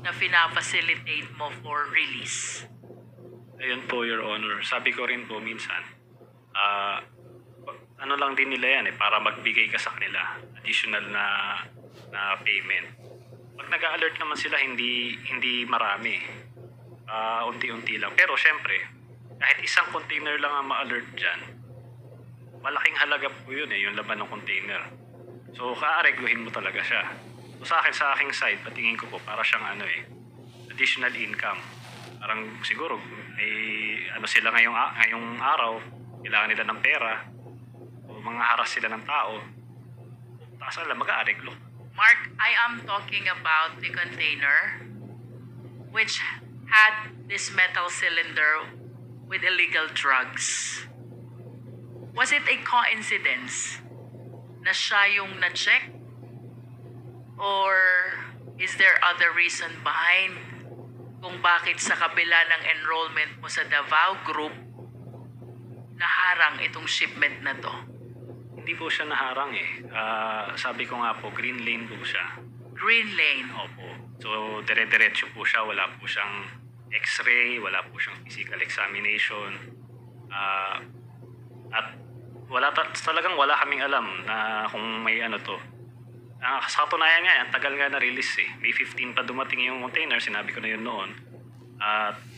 na fina-facilitate mo for release? Ayun po, Your Honor. Sabi ko rin po minsan, ano lang din nila yan para magbigay ka sa kanila additional na payment. Pag nag-alert naman sila, hindi marami. Unti-unti lang. Pero syempre, kahit isang container lang ang ma-alert dyan, malaking halaga po yun yung laman ng container. So, kaaregluhin mo talaga siya. So, sa aking side, patingin ko po, para siyang additional income. Parang siguro, may sila ngayong araw, kailangan nila ng pera, o mga haras sila ng tao, taas na lang mag-aareglo. Mark, I am talking about the container which had this metal cylinder with illegal drugs. Was it a coincidence na siya yung na-check? Or is there other reason behind kung bakit sa kabila ng enrollment mo sa Davao Group, naharang itong shipment na to? Hindi po siya naharang sabi ko nga po, green lane po siya. Green lane? Opo. So, dire-diretso po siya. Wala po siyang x-ray, wala po siyang physical examination. At talagang wala kaming alam na kung may to. Sa katunayan nga, ang tagal nga na-release May 15 pa dumating yung container, sinabi ko na yun noon.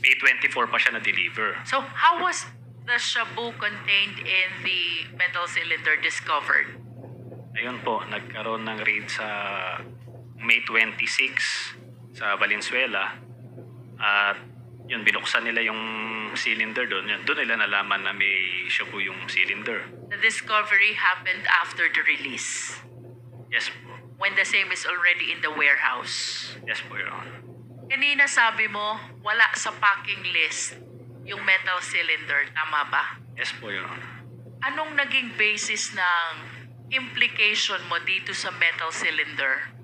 May 24 pa siya na-deliver. So, how was the shabu contained in the metal cylinder discovered? Ayun po, nagkaroon ng raid sa May 26 sa Valenzuela. At yun, binuksan nila yung cylinder doon. Doon nila nalaman na may shabu yung cylinder. The discovery happened after the release? Yes po. When the same is already in the warehouse? Yes po, Your Honor. Kanina sabi mo, wala sa packing list yung metal cylinder. Tama ba? Yes po, Your Honor. Anong naging basis ng implication mo dito sa metal cylinder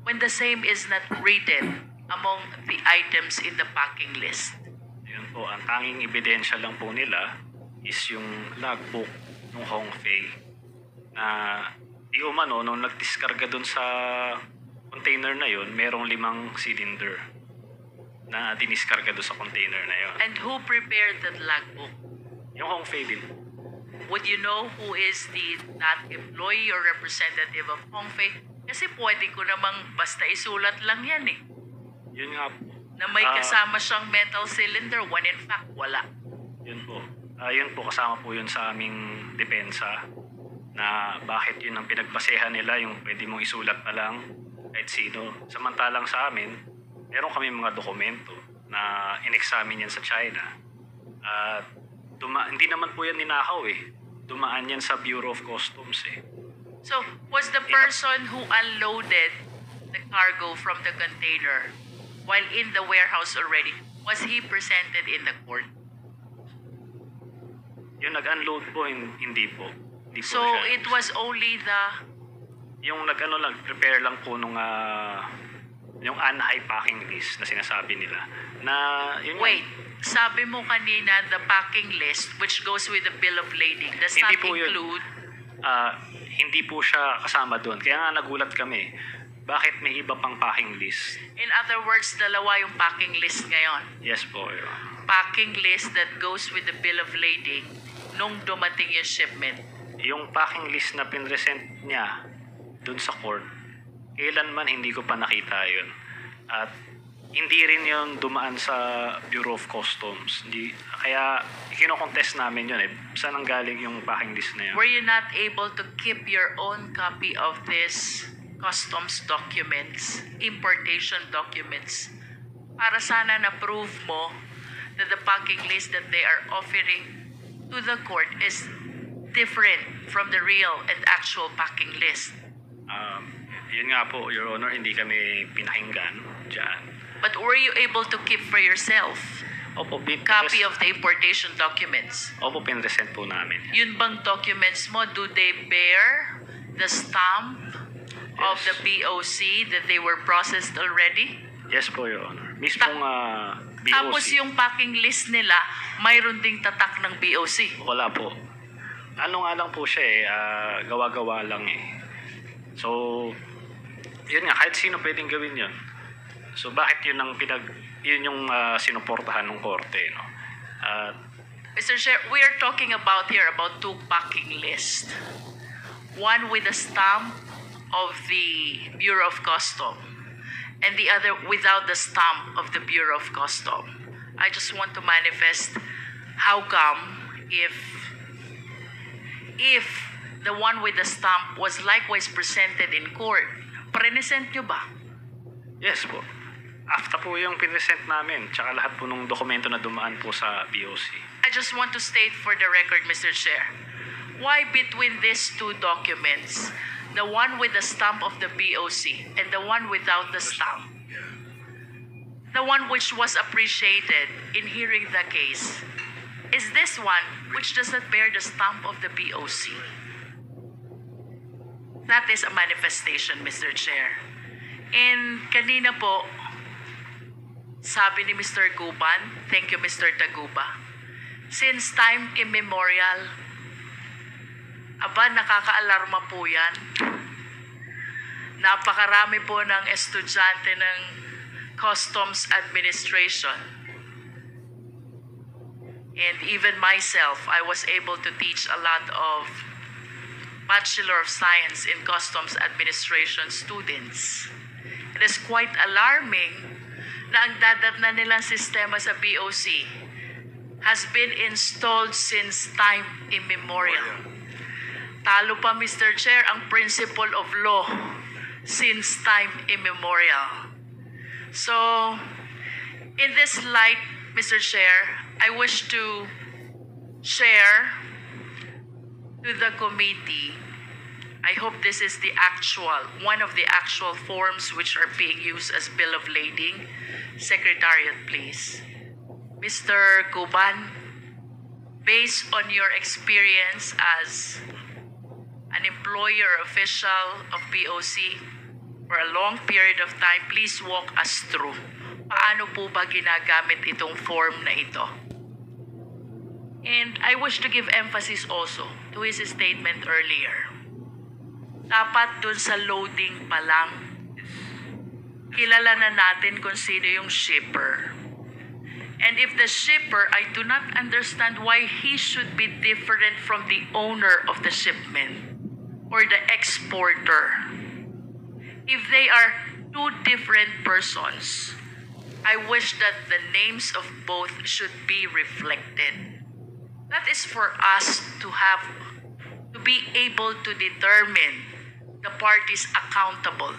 when the same is not written among the items in the packing list? Yun po, ang tanging ebidensya lang po nila is yung logbook ng Hong Fei na di umano, nung nagdiskarga dun sa container na yun, merong 5 cylinder na diniskarga dun sa container na yun. And who prepared that logbook? Yung Hong Fei din. Would you know who is that employee or representative of Hong Fei? Kasi pwede ko namang basta isulat lang yan Yun nga po. Na may kasama siyang metal cylinder when in fact wala. Yun po. Yun po, kasama po yun sa aming depensa na bakit yun ang pinagbasehan nila, yung pwede mong isulat na lang kahit sino. Samantalang sa amin, meron kami mga dokumento na in-examine yan sa China. At hindi naman po yan ninakaw Dumaan yan sa Bureau of Customs So, was the person who unloaded the cargo from the container while in the warehouse already, was he presented in the court? Yung nag-unload po, hindi po. Hindi po so, siya. it was only the... Yung prepare lang po nung yung unhigh packing list na sinasabi nila. Na, yun Wait, sabi mo kanina the packing list which goes with the bill of lading does not include... Hindi po siya kasama doon. Kaya nga nagulat kami. Bakit may iba pang packing list? In other words, dalawa yung packing list ngayon. Yes po. Packing list that goes with the bill of lading nung dumating yung shipment. Yung packing list na pinresent niya doon sa court, kailanman hindi ko pa nakita yun. At hindi rin yun dumaan sa Bureau of Customs. Kaya kino-contest namin yun Saan ang galing yung packing list na yun? Were you not able to keep your own copy of this customs documents, importation documents, para sana na-prove mo that the packing list that they are offering to the court is different from the real and actual packing list? Yun nga po, Your Honor, hindi kami pinakinggan dyan. But were you able to keep for yourself Opo, copy of the importation documents? Opo, pinresent po namin. Yun bang documents mo, do they bear the stamp of the BOC that they were processed already? Yes po, Your Honor. Mismong BOC. Tapos yung packing list nila, mayroon ding tatak ng BOC. Wala po. Ano nga lang po siya gawa-gawa lang So, yun nga, kahit sino pwedeng gawin yun. So bakit yun yung sinuportahan ng korte, no? Mr. Chair, we are talking about here about two packing lists. One with the stamp of the Bureau of Custom and the other without the stamp of the Bureau of Custom. I just want to manifest how come if the one with the stamp was likewise presented in court, present nyo ba? Yes po. After po yung pinesent namin, tsaka lahat po nung dokumento na dumaan po sa BOC. I just want to state for the record, Mr. Chair, why between these two documents, the one with the stamp of the BOC and the one without the stamp, the one which was appreciated in hearing the case, is this one which does not bear the stamp of the BOC? That is a manifestation, Mr. Chair. And kanina po, sabi ni Mr. Guban, thank you Mr. Taguba, since time immemorial, aba nakaka-alarma po yan. Napakarami po ng estudyante ng Customs Administration. And even myself, I was able to teach a lot of Bachelor of Science in Customs Administration students. It is quite alarming na ang dadatnan nilang sistema sa BOC has been installed since time immemorial. Talo pa, Mr. Chair, ang principle of law since time immemorial. So, in this light, Mr. Chair, I wish to share to the committee, I hope this is one of the actual forms which are being used as bill of lading. Secretariat, please. Mr. Cuban, based on your experience as an employer official of BOC for a long period of time, please walk us through. Paano po ba ginagamit itong form na ito? And I wish to give emphasis also to his statement earlier. Dapat dun sa loading pa lang, kilala na natin kung sino yung shipper. And if the shipper, I do not understand why he should be different from the owner of the shipment or the exporter. If they are two different persons, I wish that the names of both should be reflected. That is for us to be able to determine the parties accountable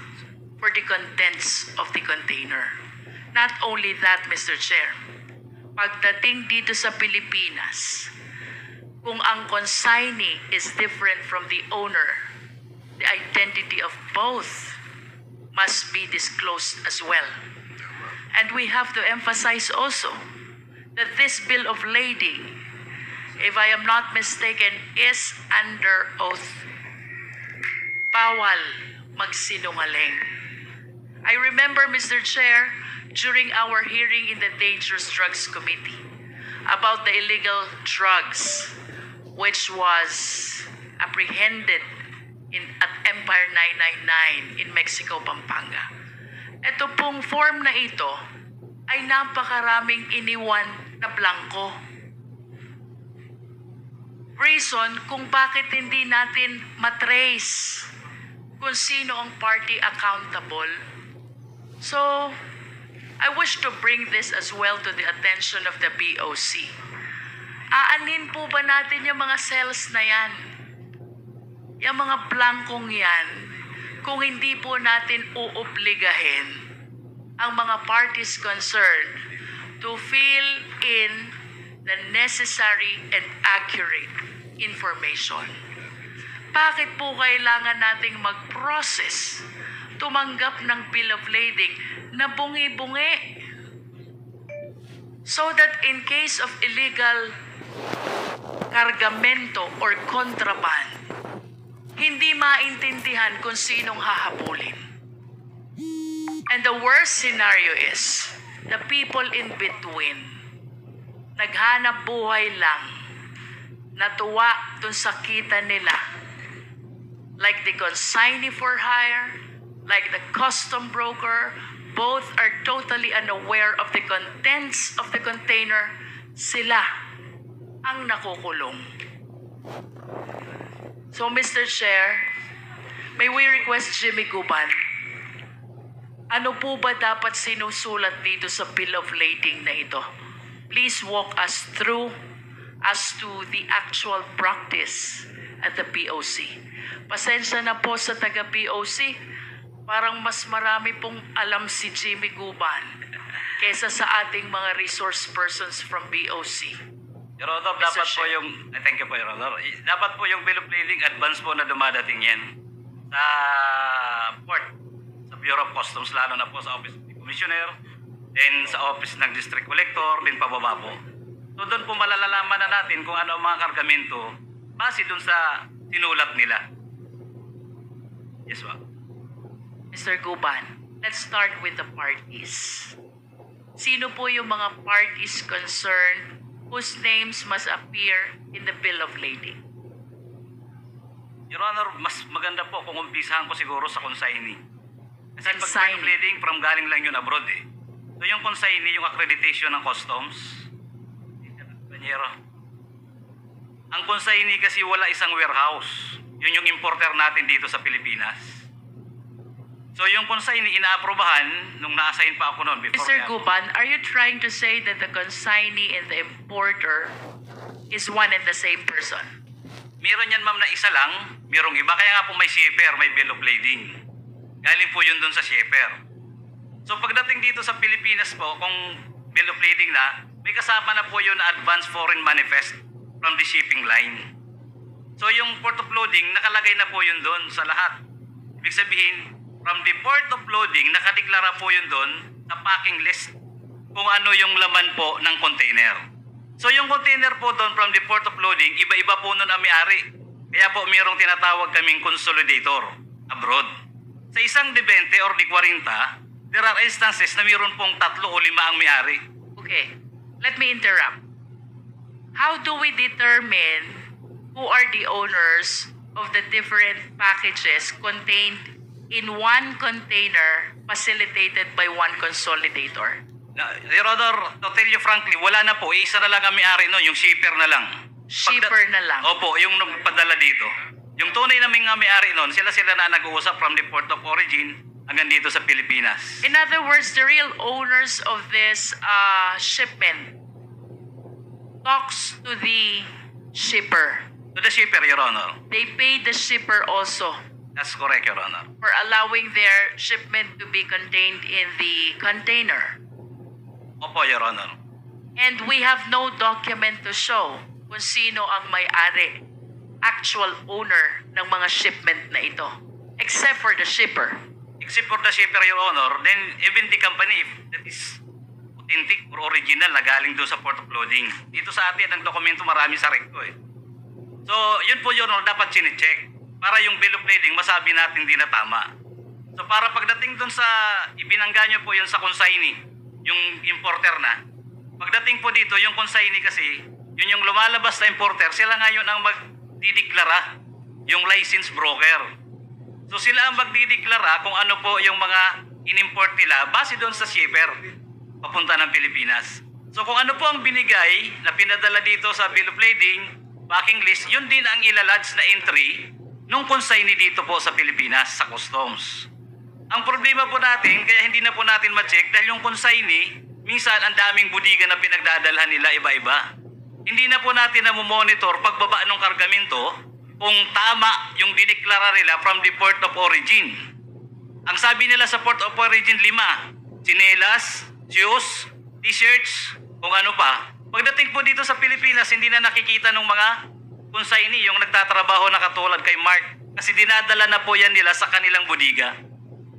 for the contents of the container. Not only that, Mr. Chair, pagdating dito sa Pilipinas, kung ang consignee is different from the owner, the identity of both must be disclosed as well. And we have to emphasize also that this bill of lading, if I am not mistaken, is under oath. Bawal magsinungaling. I remember, Mr. Chair, during our hearing in the Dangerous Drugs Committee about the illegal drugs which was apprehended at Empire 999 in Mexico, Pampanga. Ito pong form na ito ay napakaraming iniwan na blanko. Reason kung bakit hindi natin matrace kung sino ang party accountable. So, I wish to bring this as well to the attention of the BOC. Aanin po ba natin yung mga cells na yan? Yung mga blankong yan, kung hindi po natin uobligahin ang mga parties concerned to fill in the necessary and accurate information. Bakit po kailangan nating mag-process, tumanggap ng bill of lading na bungi-bungi? So that in case of illegal kargamento or contraband, hindi maintindihan kung sinong hahabulin. And the worst scenario is, the people in between, naghanap buhay lang, natuwa dun sa kita nila, like the consignee for hire, like the custom broker, both are totally unaware of the contents of the container, sila ang nakukulong. So, Mr. Chair, may we request Jimmy Guban, ano po ba dapat sinusulat dito sa bill of lading na ito? Please walk us through as to the actual practice at the POC. Pasensya na po sa taga-POC, parang mas marami pong alam si Jimmy Guban kesa sa ating mga resource persons from POC. Your Honor, Mr. dapat po Chair. thank you po, Your Honor. Dapat po yung bill of lading advance po na dumadating yan sa port, sa Bureau of Customs, lalo na po sa Office of the Commissioner, then sa Office ng District Collector, then pababa po. So doon po malalalaman na natin kung ano ang mga kargamento base doon sa sinulat nila. Yes, ma'am. Mr. Guban, let's start with the parties. Sino po yung mga parties concerned whose names must appear in the bill of lading? Your Honor, mas maganda po kung umpisahan ko siguro sa consignee. Kasi pag Consignee. bill of lading, from galing lang yun abroad eh. So yung consignee, yung accreditation ng customs. Ang consignee kasi wala isang warehouse. Yun yung importer natin dito sa Pilipinas. So yung consignee, inaaprobahan nung na-assign pa ako noon. Mr. Guban, are you trying to say that the consignee and the importer is one and the same person? Meron yan, ma'am, na isa lang. Merong iba. Kaya nga po may shipper, may bill of lading. Galing po yun doon sa shipper. So pagdating dito sa Pilipinas po, kung bill of lading na, may kasama na po yun na advance foreign manifest from the shipping line. So yung port of loading, nakalagay na po yun doon sa lahat. Ibig sabihin, from the port of loading, nakadeklara po yun doon sa packing list kung ano yung laman po ng container. So yung container po doon from the port of loading, iba-iba po nun ang may-ari. Kaya po mayroong tinatawag kaming consolidator abroad. Sa isang di 20 or di 40, there are instances na mayroon pong 3 o 5 ang may-ari. Okay, let me interrupt. How do we determine who are the owners of the different packages contained in one container facilitated by one consolidator? Your Honor, to tell you frankly, wala na po. Isa na lang ang may-ari nun, yung shipper na lang. Shipper na lang. Opo, yung nagpadala dito. Yung tunay na may-ari nun, sila na nag-uusap from the port of origin hanggang dito sa Pilipinas. In other words, the real owners of this shipment talks to the shipper. To the shipper, Your Honor. They pay the shipper also That's correct, Your Honor. for allowing their shipment to be contained in the container. Opo, Your Honor. And we have no document to show kung sino ang may-ari, actual owner ng mga shipment na ito, except for the shipper. Except for the shipper, Your Honor, then even the company, if that is authentic or original na galing doon sa port of loading. Dito sa atin, ang dokumento marami sa recto eh. So, yun po, Your Honor, dapat sine-check para yung bill of lading masabi natin di na tama. So, para pagdating doon sa, ibinangga nyo po yun sa consignee, yung importer na. Pagdating po dito, yung consignee kasi, yun yung lumalabas na importer, sila ngayon ang magdideklara, yung license broker. So sila ang magdideklara kung ano po yung mga inimport nila base doon sa shipper papunta ng Pilipinas. So kung ano po ang binigay na pinadala dito sa bill of lading, packing list, yun din ang ilalodge na entry nung consignee dito po sa Pilipinas, sa customs. Ang problema po natin, kaya hindi na po natin ma-check dahil yung consignee, minsan ang daming budiga na pinagdadalhan nila iba-iba. Hindi na po natin na monitor pagbaba ng kargamento kung tama yung dineklara nila from the port of origin. Ang sabi nila sa port of origin, 5. Tsinelas, shoes, t-shirts, kung ano pa. Pagdating po dito sa Pilipinas, hindi na nakikita ng mga consignee yung nagtatrabaho na katulad kay Mark. Kasi dinadala na po yan nila sa kanilang budiga.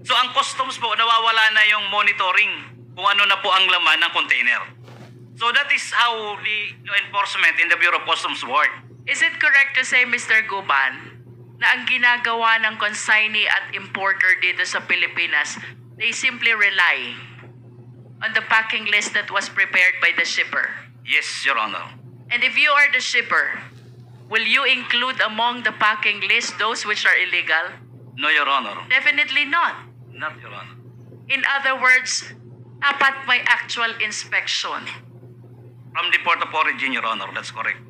So ang customs po, nawawala na yung monitoring kung ano na po ang laman ng container. So that is how the enforcement in the Bureau of Customs work. Is it correct to say, Mr. Guban, na ang ginagawa ng consignee at importer dito sa Pilipinas, they simply rely on the packing list that was prepared by the shipper? Yes, Your Honor. And if you are the shipper, will you include among the packing list those which are illegal? No, Your Honor. Definitely not. Not, Your Honor. In other words, dapat may actual inspection. From the port of origin, Your Honor. That's correct.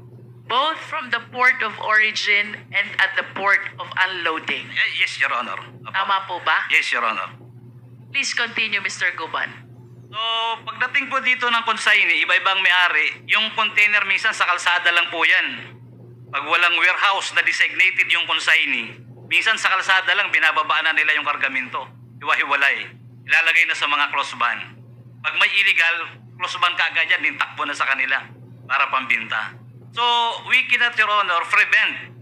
Both from the port of origin and at the port of unloading. Yes, Your Honor. Apo. Tama po ba? Yes, Your Honor. Please continue, Mr. Guban. So, pagdating po dito ng consignee, iba-ibang may-ari, yung container minsan sa kalsada lang po yan. Pag walang warehouse na designated yung consignee, minsan sa kalsada lang binababaan na nila yung kargamento. Hiwa-hiwalay. Ilalagay na sa mga close van. Pag may illegal, close van kaagad yan, dintakbo na sa kanila para pambinta. So, we cannot, Your Honor, prevent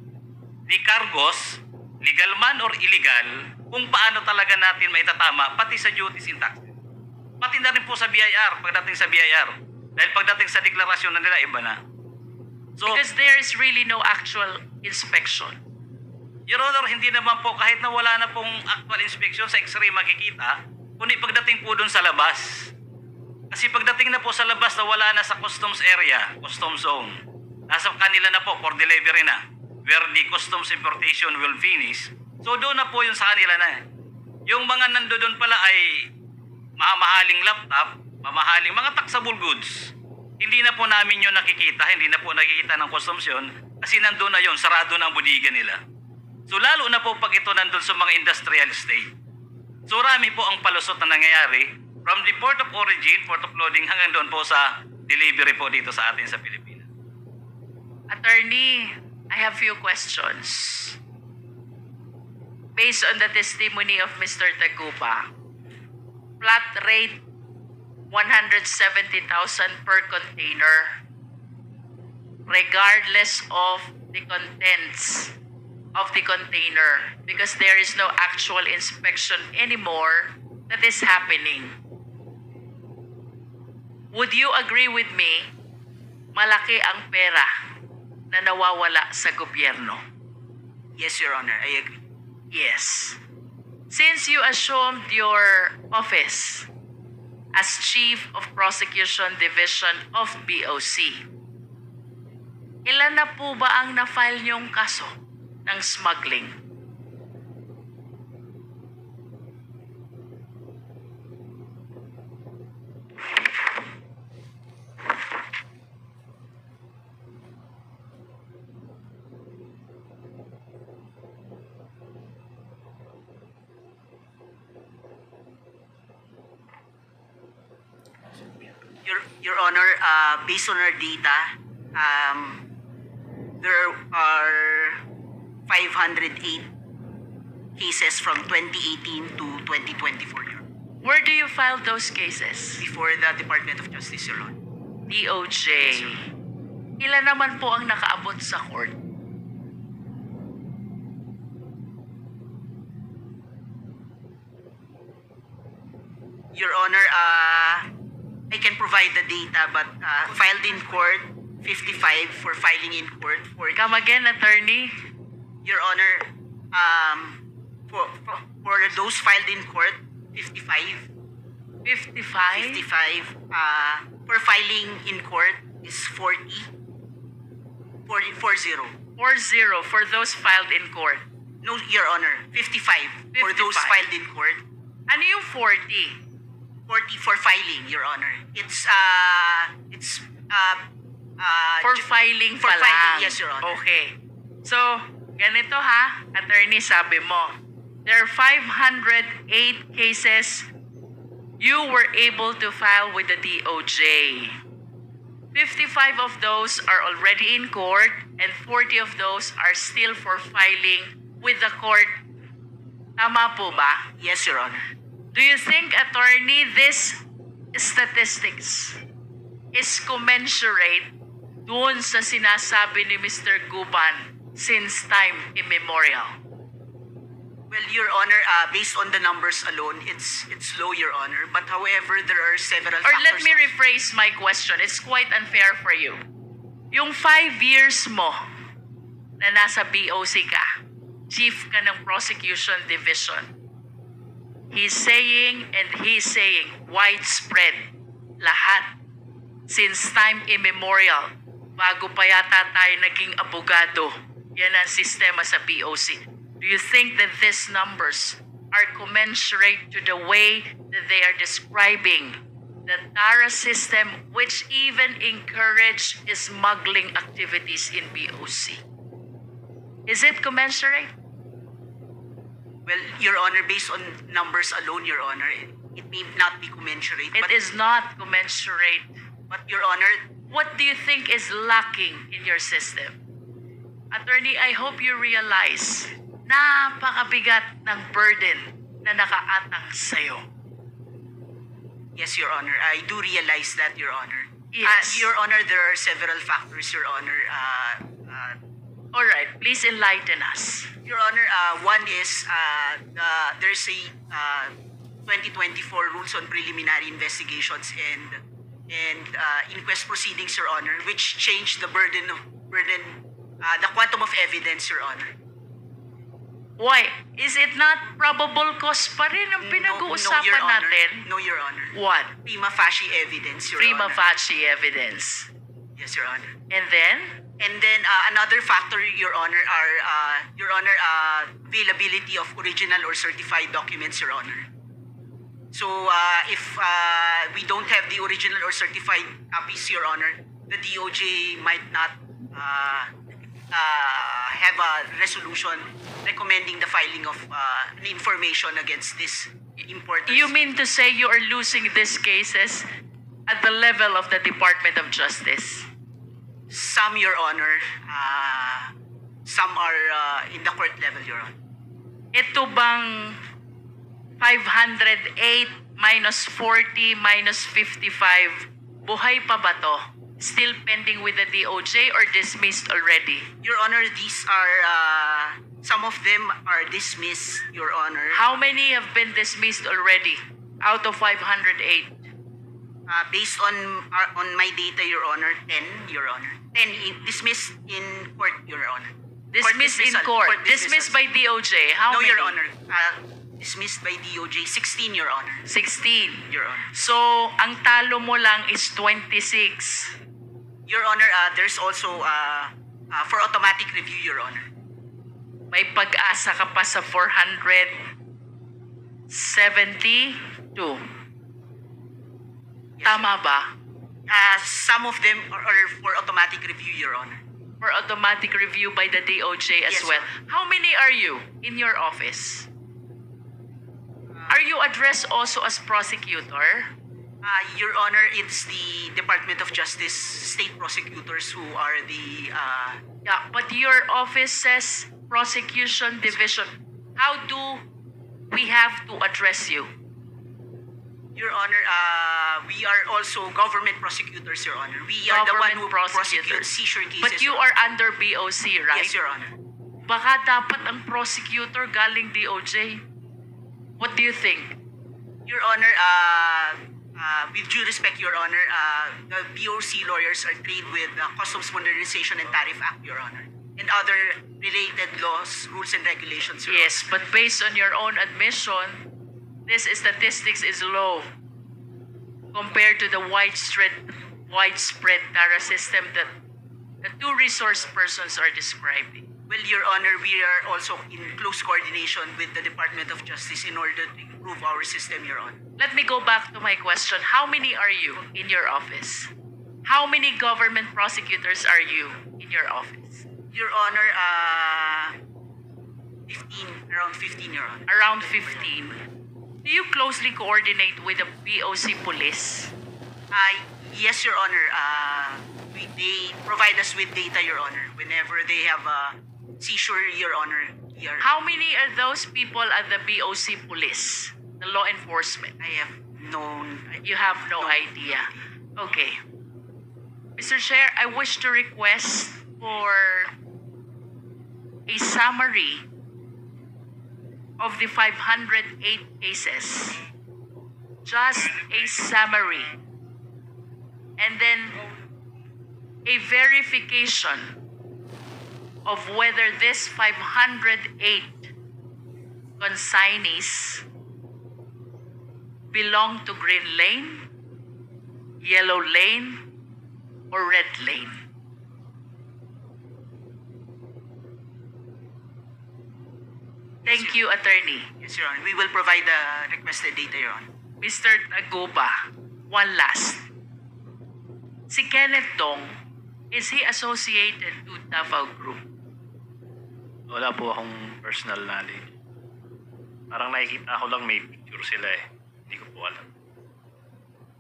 the cargos, legal man or illegal, kung paano talaga natin maitatama, pati sa duties and taxes. Pati na rin po sa BIR, pagdating sa BIR. Dahil pagdating sa deklarasyon na nila, iba na. So, Because there is really no actual inspection. Your Honor, hindi naman po, kahit na wala na pong actual inspection sa x-ray makikita, kundi pagdating po doon sa labas. Kasi pagdating na po sa labas na wala na sa customs area, customs zone, nasa kanila na po for delivery na, where the customs importation will finish. So doon na po yun sa kanila na. Yung mga nandoon pala ay mamahaling laptop, mamahaling mga taxable goods. Hindi na po namin yun nakikita, hindi na po nakikita ng customs yun, kasi nandun na yun, sarado na ang budiga nila. So lalo na po pag ito nandun sa mga industrial estate. So rami po ang palusot na nangyayari from the port of origin, port of loading, hanggang doon po sa delivery po dito sa atin sa Pilipinas. Attorney, I have few questions. Based on the testimony of Mr. Taguba, flat rate 170,000 per container, regardless of the contents of the container, because there is no actual inspection anymore that is happening. Would you agree with me, malaki ang pera na nawawala sa gobyerno? Yes, Your Honor, I agree. Yes. Since you assumed your office as Chief of Prosecution Division of BOC, ilan na po ba ang na-file niyong kaso ng smuggling? Your Honor, based on our data, there are 508 cases from 2018 to 2024, Your Honor, Where do you file those cases? before the Department of Justice, Your Honor. DOJ. Ilan naman po ang nakaabot sa court? Your Honor, I can provide the data, but filed in court, 55 for filing in court. Come again, attorney. Your Honor, for those filed in court, 55. 55? 55. For filing in court is 40. 40. 40 for those filed in court. No, Your Honor, 55 for those 55. filed in court. Ano yung 40? 40 for filing, Your Honor. It's For filing for pa filing, lang. yes, Your Honor. Okay. So, ganito ha, attorney, sabi mo, there are 508 cases you were able to file with the DOJ. 55 of those are already in court and 40 of those are still for filing with the court. Tama po ba? Yes, Your Honor. Do you think, attorney, this statistics is commensurate doon sa sinasabi ni Mr. Guban since time immemorial? Well, Your Honor, based on the numbers alone, it's low, Your Honor. But however, there are several Or factors. let me rephrase my question. It's quite unfair for you. Yung 5 years mo na nasa BOC ka, chief ka ng prosecution division, he's saying widespread, lahat, since time immemorial, bago pa yata tayo naging abogado, yan ang sistema sa BOC. Do you think that these numbers are commensurate to the way that they are describing the TARA system, which even encourage smuggling activities in BOC? Is it commensurate? Well, Your Honor, based on numbers alone, Your Honor, it may not be commensurate. It is not commensurate. But Your Honor, What do you think is lacking in your system? Attorney, I hope you realize napakabigat ng burden na nakaatang sa'yo. yes, Your Honor, I do realize that, Your Honor. Yes. Your Honor, there are several factors, Your Honor. All right, please enlighten us. Your Honor, one is there's a 2024 rules on preliminary investigations and inquest proceedings, Your Honor, which changed the the quantum of evidence, Your Honor. Why? Is it not probable cause pa rin ang pinag-uusapan Your Honor. natin? No, Your Honor. What? Prima facie evidence, Your Prima Honor. facie evidence. Yes, Your Honor. And then? And then another factor, Your Honor, availability of original or certified documents, Your Honor. So if we don't have the original or certified copies, Your Honor, the DOJ might not have a resolution recommending the filing of information against this importers. You mean to say you are losing these cases at the level of the Department of Justice? Some, Your Honor, some are in the court level, Your Honor. Ito bang 508 minus 40 minus 55, buhay pa ba to? Still pending with the DOJ or dismissed already? Your Honor, these are, some of them are dismissed, Your Honor. How many have been dismissed already out of 508? Based on my data, Your Honor, 10, Your Honor. 10 dismissed in court, Your Honor. Dismissed in dismissal. court. Dismissal. Dismissed by DOJ. How No, many? Your Honor. Dismissed by DOJ, 16, Your Honor. 16. Your Honor. So, ang talo mo lang is 26. Your Honor, there's also for automatic review, Your Honor. May pag-asa ka pa sa 472. Yes, Tama ba? Some of them are for automatic review, Your Honor. For automatic review by the DOJ as Yes, well. sir. How many are you in your office? Are you addressed also as prosecutor? Your Honor, it's the Department of Justice state prosecutors who are the Yeah, but your office says prosecution division. How do we have to address you? Your Honor, we are also government prosecutors, Your Honor. We are the one who prosecute seizure cases. But you are under BOC, right? Yes, Your Honor. Baka dapat ang prosecutor galing DOJ. What do you think? Your Honor, with due respect, Your Honor, the BOC lawyers are trained with the Customs Modernization and Tariff Act, Your Honor, and other related laws, rules, and regulations, Your Yes, but based on your own admission, this statistics is low compared to the widespread TARA system that the two resource persons are describing. Well, Your Honor, we are also in close coordination with the Department of Justice in order to improve our system, Your Honor. Let me go back to my question. How many are you in your office? How many government prosecutors are you in your office? Your Honor, 15, around 15, Your Honor. Around 15. Do you closely coordinate with the BOC police? Yes, Your Honor. They provide us with data, Your Honor, whenever they have a seizure, Your Honor. Here. How many are those people at the BOC police, the law enforcement? I have known. You have no idea. Okay. Mr. Chair, I wish to request for a summary of the 508 cases. Just a summary. And then a verification of whether this 508 consignees belong to green lane, yellow lane, or red lane. Thank you, Attorney. Yes, Your Honor. We will provide the requested data, Your Honor. Mr. Taguba, one last. Si Kenneth Dong, is he associated to Davao Group? Wala po akong personal knowledge. Parang nakikita ko lang may picture sila eh. Hindi ko po alam.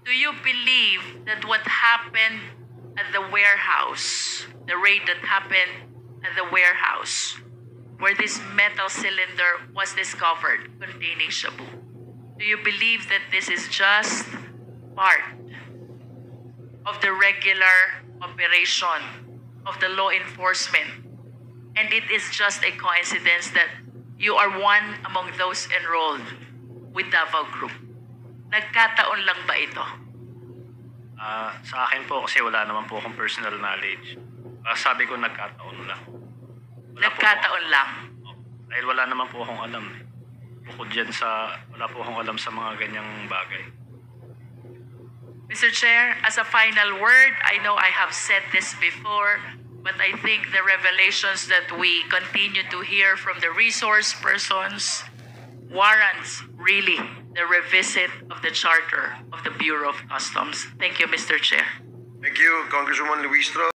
Do you believe that what happened at the warehouse, the raid that happened at the warehouse, where this metal cylinder was discovered containing shabu, do you believe that this is just part of the regular operation of the law enforcement, and it is just a coincidence that you are one among those enrolled with Davao Group? Nagkataon lang ba ito? Sa akin po kasi wala naman po akong personal knowledge. Sabi ko nagkataon lang. Nagkataon lang. Dahil wala naman po akong alam eh. Bukod dyan wala po akong alam sa mga ganyang bagay. Mr. Chair, as a final word, I know I have said this before, but I think the revelations that we continue to hear from the resource persons warrants really the revisit of the charter of the Bureau of Customs. Thank you, Mr. Chair. Thank you, Congresswoman Luistro.